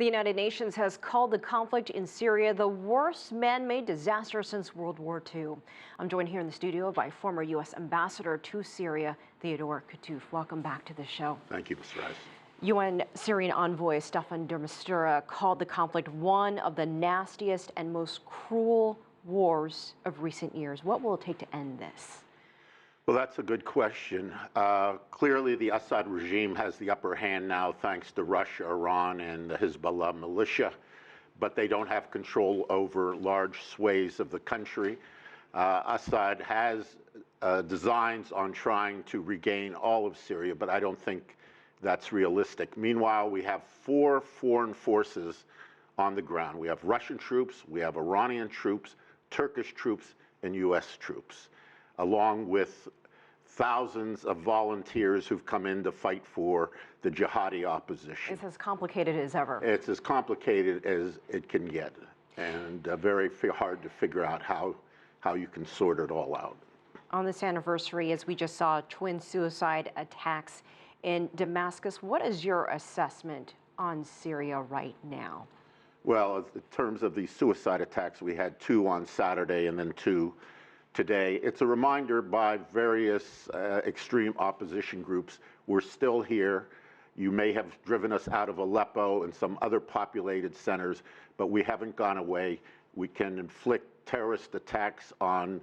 The United Nations has called the conflict in Syria the worst man-made disaster since World War II. I'm joined here in the studio by former U.S. Ambassador to Syria, Theodore Kattouf. Welcome back to the show. Thank you, Ms. Reyes. UN Syrian envoy Staffan de Mistura called the conflict one of the nastiest and most cruel wars of recent years. What will it take to end this? Well, that's a good question. Clearly, the Assad regime has the upper hand now, thanks to Russia, Iran, and the Hezbollah militia, but they don't have control over large swathes of the country. Assad has designs on trying to regain all of Syria, but I don't think that's realistic. Meanwhile, we have 4 foreign forces on the ground. We have Russian troops, we have Iranian troops, Turkish troops, and U.S. troops, along with thousands of volunteers who've come in to fight for the jihadi opposition. It's as complicated as ever. It's as complicated as it can get, and very hard to figure out how you can sort it all out. On this anniversary, as we just saw twin suicide attacks in Damascus, what is your assessment on Syria right now? Well, in terms of the suicide attacks, we had 2 on Saturday and then 2 today. It's a reminder by various extreme opposition groups, we're still here. You may have driven us out of Aleppo and some other populated centers, but we haven't gone away. We can inflict terrorist attacks on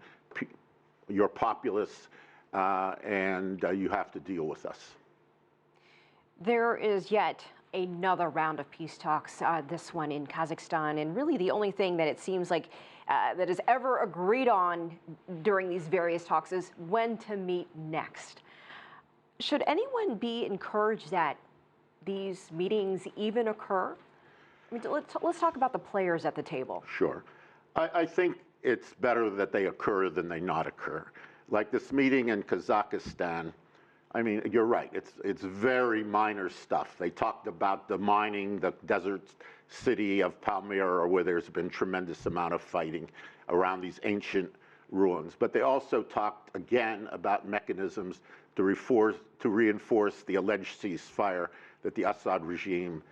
your populace, and you have to deal with us. There is yet another round of peace talks, this one in Kazakhstan, and really the only thing that it seems like that is ever agreed on during these various talks is when to meet next. Should anyone be encouraged that these meetings even occur? I mean, let's talk about the players at the table. Sure. I think it's better that they occur than they not occur. Like this meeting in Kazakhstan, I mean, you're right, it's very minor stuff. They talked about the mining, the desert city of Palmyra, where there's been tremendous amount of fighting around these ancient ruins. But they also talked again about mechanisms to reinforce the alleged ceasefire that the Assad regime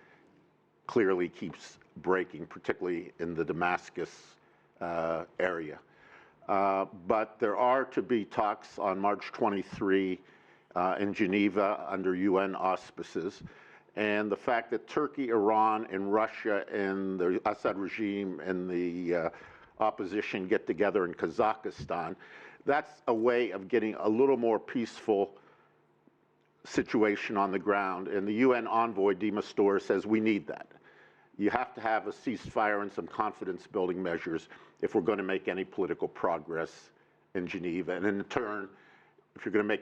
clearly keeps breaking, particularly in the Damascus area. But there are to be talks on March 23 in Geneva under UN auspices. And the fact that Turkey, Iran, and Russia and the Assad regime and the opposition get together in Kazakhstan, that's a way of getting a little more peaceful situation on the ground. And the UN envoy, de Mistura, says we need that. You have to have a ceasefire and some confidence-building measures if we're going to make any political progress in Geneva. And in turn, if you're going to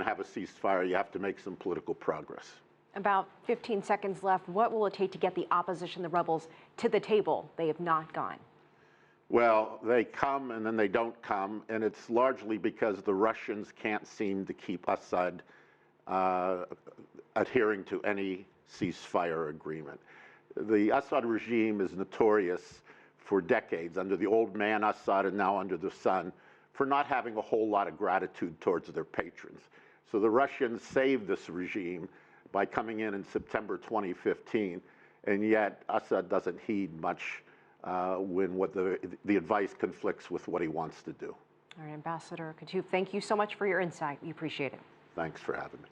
have a ceasefire, you have to make some political progress. About 15 seconds left. What will it take to get the opposition, the rebels, to the table? They have not gone. Well, they come and then they don't come, and it's largely because the Russians can't seem to keep Assad adhering to any ceasefire agreement. The Assad regime is notorious for decades, under the old man Assad and now under the son, for not having a whole lot of gratitude towards their patrons. So the Russians saved this regime by coming in September 2015, and yet Assad doesn't heed much when the advice conflicts with what he wants to do. All right, Ambassador Kattouf, thank you so much for your insight. We appreciate it. Thanks for having me.